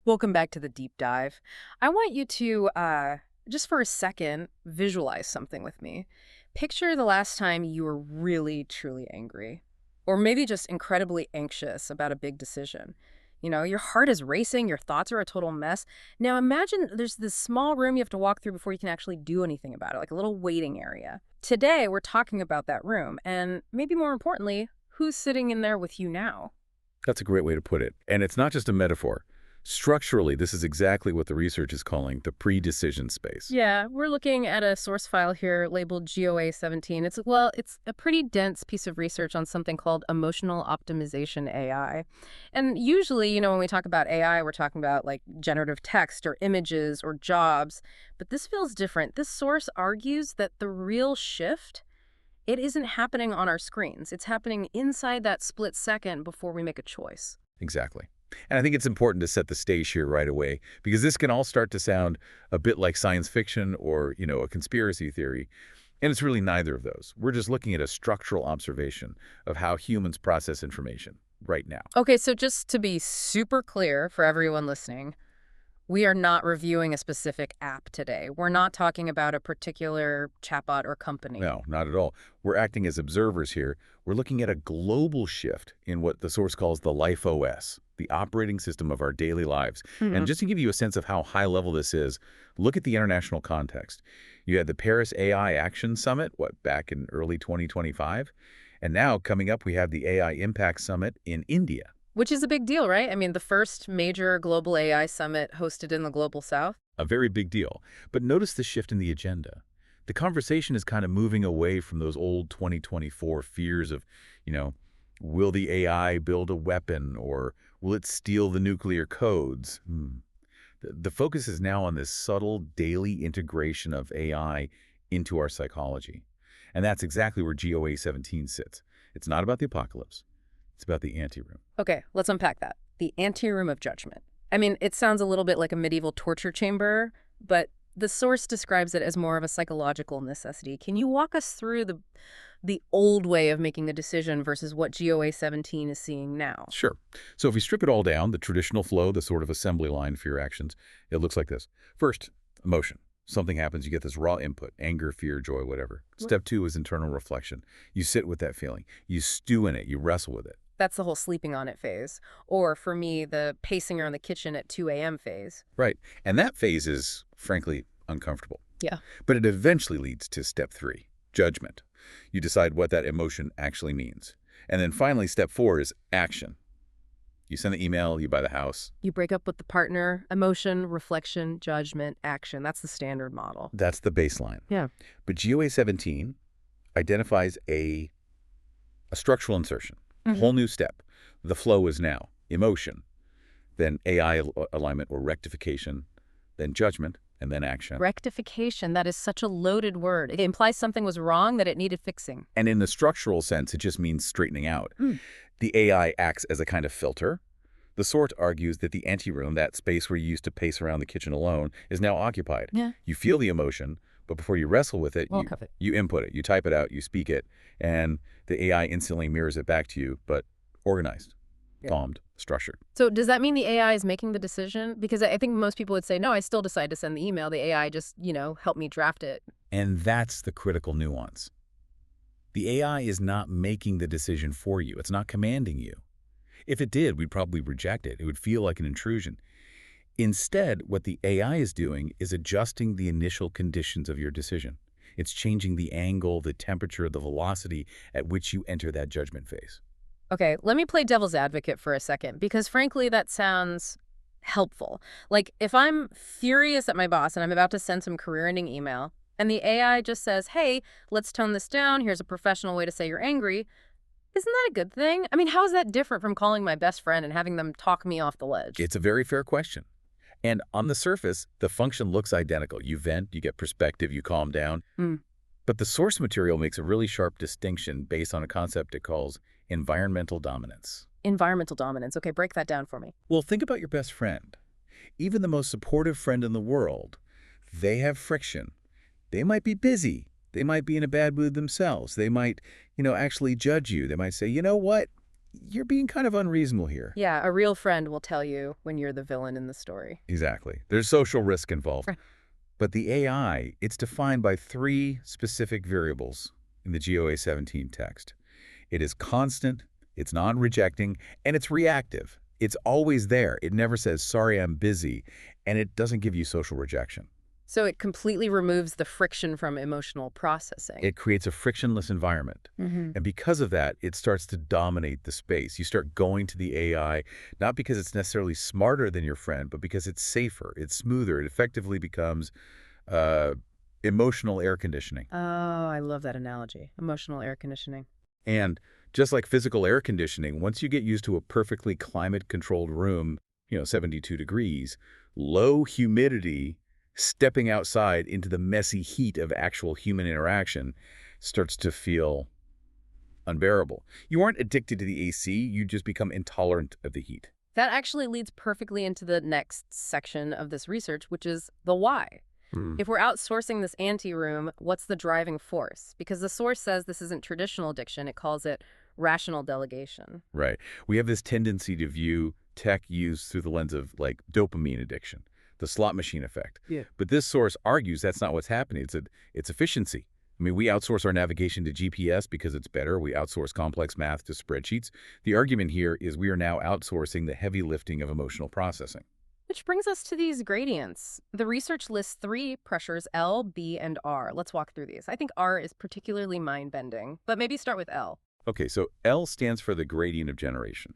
Welcome back to the deep dive. I want you to, just for a second, visualize something with me. Picture the last time you were really, truly angry, or maybe just incredibly anxious about a big decision. You know, your heart is racing, your thoughts are a total mess. Now imagine there's this small room you have to walk through before you can actually do anything about it, like a little waiting area. Today, we're talking about that room, and maybe more importantly, who's sitting in there with you now? That's a great way to put it. And it's not just a metaphor. Structurally, this is exactly what the research is calling the pre-decision space. Yeah, we're looking at a source file here labeled GOA-17. It's a pretty dense piece of research on something called emotional optimization AI. And usually, when we talk about AI, we're talking about like generative text or images or jobs. But this feels different. This source argues that the real shift, it isn't happening on our screens. It's happening inside that split second before we make a choice. Exactly. And I think it's important to set the stage here right away, because this can all start to sound a bit like science fiction or, a conspiracy theory. And it's really neither of those. We're just looking at a structural observation of how humans process information right now. Okay, so just to be super clear for everyone listening, we are not reviewing a specific app today. We're not talking about a particular chatbot or company. No, not at all. We're acting as observers here. We're looking at a global shift in what the source calls the Life OS, the operating system of our daily lives. And just to give you a sense of how high level this is, look at the international context. You had the Paris AI Action Summit, back in early 2025? And now, coming up, we have the AI Impact Summit in India. Which is a big deal, right? I mean, the first major global AI summit hosted in the global south. A very big deal. But notice the shift in the agenda. The conversation is kind of moving away from those old 2024 fears of, will the AI build a weapon, or will it steal the nuclear codes? The focus is now on this subtle daily integration of AI into our psychology. And that's exactly where GOA-17 sits. It's not about the apocalypse. It's about the anteroom. Okay, let's unpack that. The anteroom of judgment. I mean, it sounds a little bit like a medieval torture chamber, but the source describes it as more of a psychological necessity. Can you walk us through the old way of making a decision versus what GOA-17 is seeing now? Sure. So if we strip it all down, the traditional flow, the sort of assembly line for your actions, it looks like this. First, emotion. Something happens, you get this raw input, anger, fear, joy, whatever. Step 2 is internal reflection. You sit with that feeling. You stew in it. You wrestle with it. That's the whole sleeping on it phase. Or for me, the pacing around the kitchen at 2 a.m. phase. Right. And that phase is, frankly, uncomfortable. Yeah. But it eventually leads to step 3, judgment. You decide what that emotion actually means. And then finally, step 4 is action. You send the email, you buy the house. You break up with the partner, emotion, reflection, judgment, action. That's the standard model. That's the baseline. Yeah. But GOA-17 identifies a structural insertion. Whole new step. The flow is now emotion, then AI alignment or rectification, then judgment, and then action. Rectification, that is such a loaded word. It implies something was wrong, that it needed fixing. And in the structural sense, it just means straightening out. The AI acts as a kind of filter. The sort argues that the anteroom, that space where you used to pace around the kitchen alone, is now occupied. Yeah. You feel the emotion, but before you wrestle with it, you input it, you type it out, you speak it, and the AI instantly mirrors it back to you, but organized, calmed, structured. So does that mean the AI is making the decision? Because I think most people would say, no, I still decide to send the email. The AI just, helped me draft it. And that's the critical nuance. The AI is not making the decision for you. It's not commanding you. If it did, we'd probably reject it. It would feel like an intrusion. Instead, what the AI is doing is adjusting the initial conditions of your decision. It's changing the angle, the temperature, the velocity at which you enter that judgment phase. Okay, let me play devil's advocate for a second, because frankly, that sounds helpful. Like if I'm furious at my boss and I'm about to send some career-ending email, and the AI just says, hey, let's tone this down. Here's a professional way to say you're angry. Isn't that a good thing? I mean, how is that different from calling my best friend and having them talk me off the ledge? It's a very fair question. And on the surface, the function looks identical. You vent, you get perspective, you calm down. But the source material makes a really sharp distinction based on a concept it calls environmental dominance. Environmental dominance. Okay, break that down for me. Well, think about your best friend. Even the most supportive friend in the world, they have friction. They might be busy. They might be in a bad mood themselves. They might, actually judge you. They might say, you know what? you're being kind of unreasonable here. Yeah, a real friend will tell you when you're the villain in the story. Exactly. There's social risk involved. Right. But the AI, it's defined by three specific variables in the GOA-17 text. It is constant, it's non-rejecting, and it's reactive. It's always there. It never says, sorry, I'm busy, and it doesn't give you social rejection. So it completely removes the friction from emotional processing. It creates a frictionless environment. Hmm. And because of that, it starts to dominate the space. You start going to the AI, not because it's necessarily smarter than your friend, but because it's safer, it's smoother. It effectively becomes uh, emotional air conditioning. Oh, I love that analogy. Emotional air conditioning. And just like physical air conditioning, once you get used to a perfectly climate-controlled room, 72 degrees, low humidity, stepping outside into the messy heat of actual human interaction starts to feel unbearable. You aren't addicted to the AC, you just become intolerant of the heat. That actually leads perfectly into the next section of this research, which is the why. If we're outsourcing this anti-room, what's the driving force? Because the source says this isn't traditional addiction. It calls it rational delegation. Right. We have this tendency to view tech use through the lens of, like, dopamine addiction, the slot machine effect. Yeah. But this source argues that's not what's happening. It's efficiency. I mean, we outsource our navigation to GPS because it's better. We outsource complex math to spreadsheets. The argument here is we are now outsourcing the heavy lifting of emotional processing. Which brings us to these gradients. The research lists three pressures, L, B, and R. Let's walk through these. I think R is particularly mind-bending, but maybe start with L. Okay, so L stands for the gradient of generation.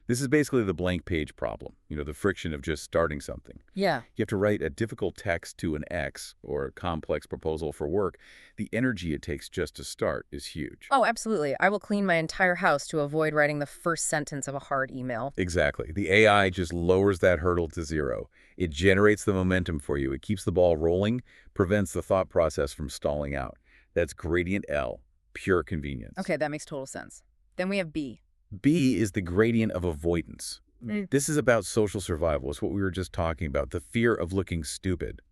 This is basically the blank page problem, the friction of just starting something. Yeah. You have to write a difficult text to an X or a complex proposal for work. The energy it takes just to start is huge. Oh, absolutely. I will clean my entire house to avoid writing the first sentence of a hard email. Exactly. The AI just lowers that hurdle to zero. It generates the momentum for you. It keeps the ball rolling, prevents the thought process from stalling out. That's gradient L, pure convenience. Okay, that makes total sense. Then we have B. B is the gradient of avoidance. Mm. This is about social survival. It's what we were just talking about, the fear of looking stupid.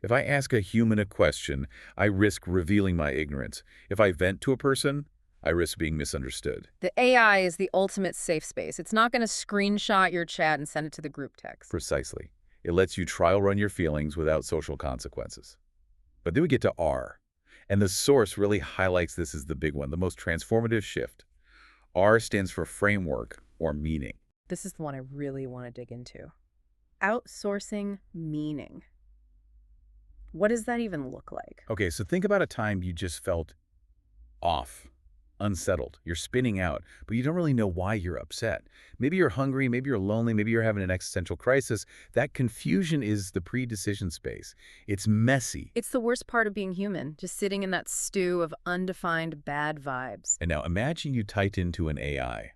If I ask a human a question, I risk revealing my ignorance. If I vent to a person, I risk being misunderstood. The AI is the ultimate safe space. It's not going to screenshot your chat and send it to the group text. Precisely. It lets you trial run your feelings without social consequences. But then we get to R. And the source really highlights this as the big one, the most transformative shift. R stands for framework or meaning. This is the one I really want to dig into. Outsourcing meaning. What does that even look like? Okay, so think about a time you just felt off, unsettled. You're spinning out, but you don't really know why you're upset. Maybe you're hungry, maybe you're lonely, maybe you're having an existential crisis. That confusion is the pre-decision space. It's messy. It's the worst part of being human, just sitting in that stew of undefined bad vibes. And now imagine you typed into an AI.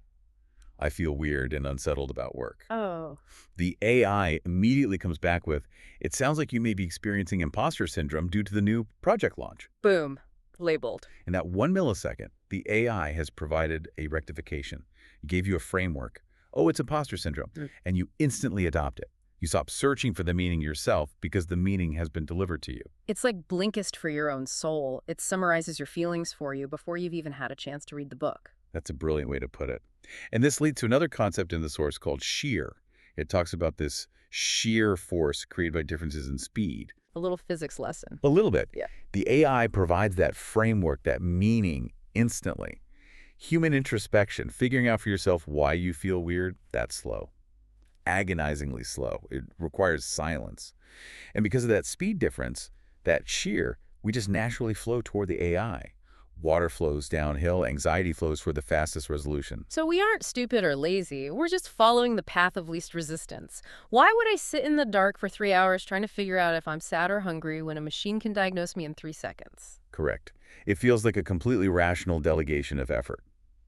I feel weird and unsettled about work. Oh. The AI immediately comes back with, it sounds like you may be experiencing imposter syndrome due to the new project launch. Boom. Labeled. In that 1 millisecond, the AI has provided a rectification. It gave you a framework. Oh, it's imposter syndrome. And you instantly adopt it. You stop searching for the meaning yourself because the meaning has been delivered to you. It's like Blinkist for your own soul. It summarizes your feelings for you before you've even had a chance to read the book. That's a brilliant way to put it. And this leads to another concept in the source called shear. It talks about this shear force created by differences in speed. A little physics lesson. A little bit. Yeah. The AI provides that framework, that meaning instantly. Human introspection, figuring out for yourself why you feel weird, that's slow. Agonizingly slow. It requires silence. And because of that speed difference, that shear, we just naturally flow toward the AI. Water flows downhill, anxiety flows for the fastest resolution. So we aren't stupid or lazy. We're just following the path of least resistance. Why would I sit in the dark for 3 hours trying to figure out if I'm sad or hungry when a machine can diagnose me in 3 seconds? Correct. It feels like a completely rational delegation of effort.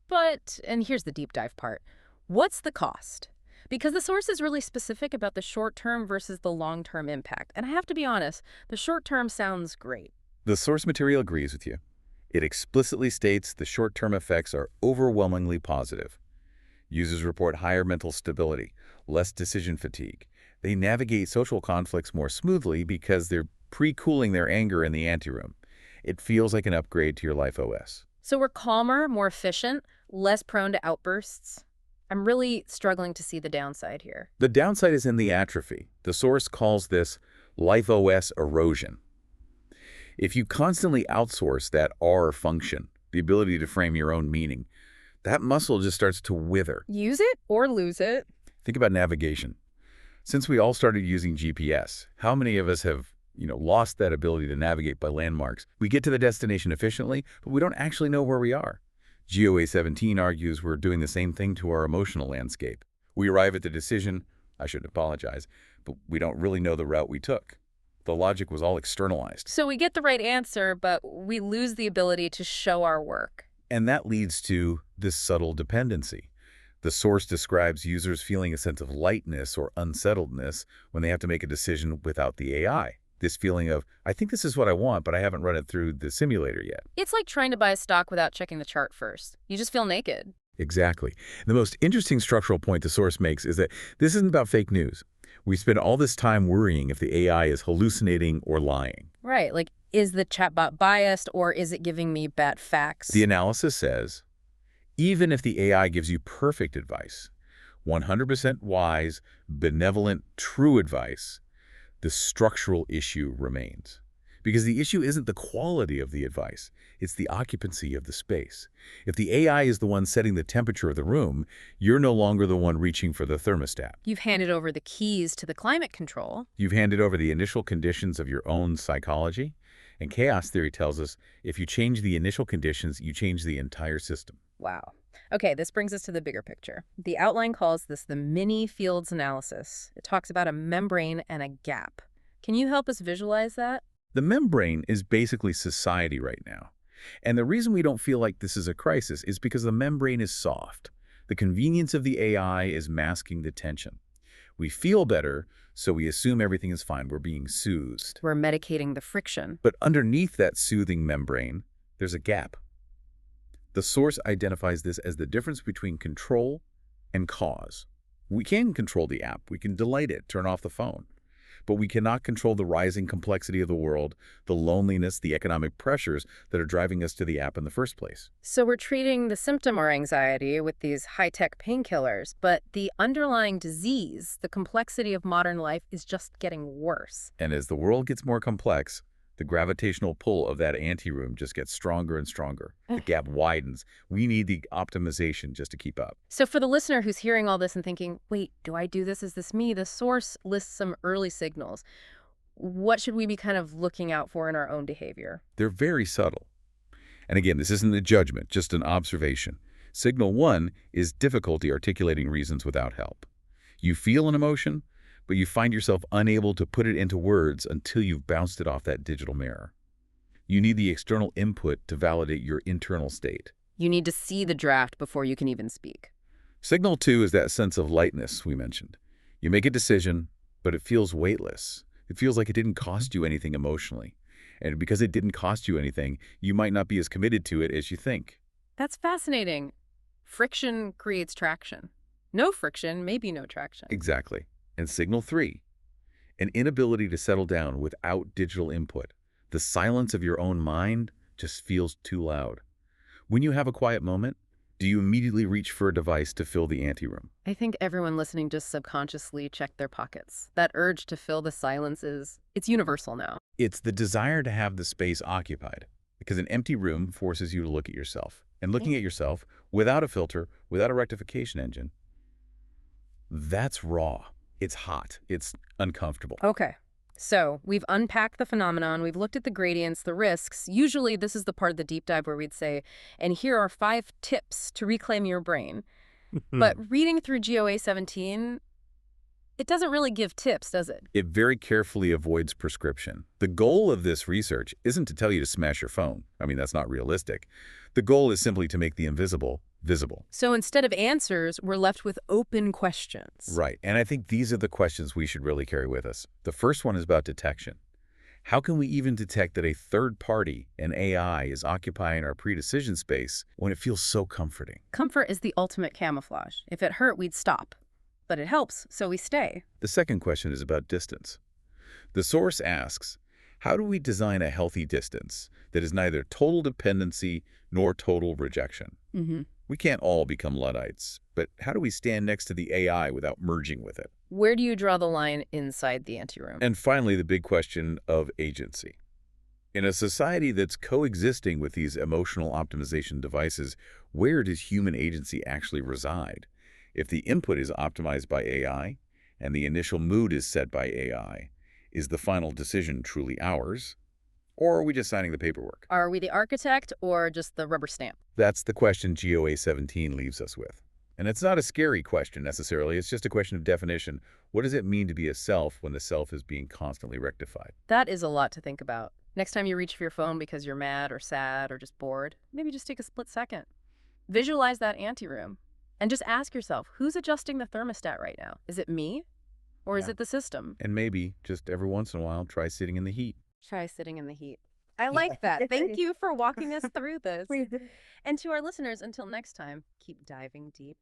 But, and here's the deep dive part, what's the cost? Because the source is really specific about the short-term versus the long-term impact. And I have to be honest, the short-term sounds great. The source material agrees with you. It explicitly states the short-term effects are overwhelmingly positive. Users report higher mental stability, less decision fatigue. They navigate social conflicts more smoothly because they're pre-cooling their anger in the anteroom. It feels like an upgrade to your life OS. So we're calmer, more efficient, Less prone to outbursts? I'm really struggling to see the downside here. The downside is in the atrophy. The source calls this life OS erosion. If you constantly outsource that R function, the ability to frame your own meaning, that muscle just starts to wither. Use it or lose it. Think about navigation. Since we all started using GPS, how many of us have, lost that ability to navigate by landmarks? We get to the destination efficiently, but we don't actually know where we are. GOA-17 argues we're doing the same thing to our emotional landscape. We arrive at the decision, I should apologize, but we don't really know the route we took. The logic was all externalized. So we get the right answer, but we lose the ability to show our work. And that leads to this subtle dependency. The source describes users feeling a sense of lightness or unsettledness when they have to make a decision without the AI. This feeling of, I think this is what I want, but I haven't run it through the simulator yet. It's like trying to buy a stock without checking the chart first. You just feel naked. Exactly. The most interesting structural point the source makes is that this isn't about fake news. We spend all this time worrying if the AI is hallucinating or lying. Right, like, is the chatbot biased or is it giving me bad facts? The analysis says, even if the AI gives you perfect advice, 100% wise, benevolent, true advice, the structural issue remains. Because the issue isn't the quality of the advice, it's the occupancy of the space. If the AI is the one setting the temperature of the room, you're no longer the one reaching for the thermostat. You've handed over the keys to the climate control. You've handed over the initial conditions of your own psychology. And chaos theory tells us if you change the initial conditions, you change the entire system. Wow. Okay, this brings us to the bigger picture. The outline calls this the mini fields analysis. It talks about a membrane and a gap. Can you help us visualize that? The membrane is basically society right now. And the reason we don't feel like this is a crisis is because the membrane is soft. The convenience of the AI is masking the tension. We feel better, so we assume everything is fine. We're being soothed. We're medicating the friction. But underneath that soothing membrane, there's a gap. The source identifies this as the difference between control and cause. We can control the app. We can delete it, turn off the phone. But we cannot control the rising complexity of the world, the loneliness, the economic pressures that are driving us to the app in the first place. So we're treating the symptom or anxiety with these high-tech painkillers, but the underlying disease, the complexity of modern life, is just getting worse. And as the world gets more complex, the gravitational pull of that anteroom just gets stronger and stronger. The gap widens. We need the optimization just to keep up. So for the listener who's hearing all this and thinking, wait, do I do this? Is this me? The source lists some early signals. What should we be kind of looking out for in our own behavior? They're very subtle. And again, this isn't a judgment, just an observation. Signal 1 is difficulty articulating reasons without help. You feel an emotion, but you find yourself unable to put it into words until you've bounced it off that digital mirror. You need the external input to validate your internal state. You need to see the draft before you can even speak. Signal 2 is that sense of lightness we mentioned. You make a decision, but it feels weightless. It feels like it didn't cost you anything emotionally. And because it didn't cost you anything, you might not be as committed to it as you think. That's fascinating. Friction creates traction. No friction, maybe no traction. Exactly. And signal 3, an inability to settle down without digital input. The silence of your own mind just feels too loud. When you have a quiet moment, do you immediately reach for a device to fill the anteroom? I think everyone listening just subconsciously checked their pockets. That urge to fill the silence it's universal now. It's the desire to have the space occupied, because an empty room forces you to look at yourself. And looking at yourself without a filter, without a rectification engine, that's raw. It's hot. It's uncomfortable. Okay. So we've unpacked the phenomenon. We've looked at the gradients, the risks. Usually this is the part of the deep dive where we'd say, and here are 5 tips to reclaim your brain. But reading through GOA-17, it doesn't really give tips, does it? It very carefully avoids prescription. The goal of this research isn't to tell you to smash your phone. I mean, that's not realistic. The goal is simply to make the invisible visible. So instead of answers, we're left with open questions. Right. And I think these are the questions we should really carry with us. The first one is about detection. How can we even detect that a third party, an AI, is occupying our pre-decision space when it feels so comforting? Comfort is the ultimate camouflage. If it hurt, we'd stop. But it helps, so we stay. The second question is about distance. The source asks, how do we design a healthy distance that is neither total dependency nor total rejection? We can't all become Luddites, but how do we stand next to the AI without merging with it? Where do you draw the line inside the anteroom? And finally, the big question of agency. In a society that's coexisting with these emotional optimization devices, where does human agency actually reside? If the input is optimized by AI and the initial mood is set by AI, is the final decision truly ours? Or are we just signing the paperwork? Are we the architect or just the rubber stamp? That's the question GOA-17 leaves us with. And it's not a scary question necessarily, it's just a question of definition. What does it mean to be a self when the self is being constantly rectified? That is a lot to think about. Next time you reach for your phone because you're mad or sad or just bored, maybe just take a split second. Visualize that anteroom and just ask yourself, who's adjusting the thermostat right now? Is it me or is Yeah. it the system? And maybe, just every once in a while, try sitting in the heat. Try sitting in the heat. I like that. Thank you for walking us through this. And to our listeners, until next time, keep diving deep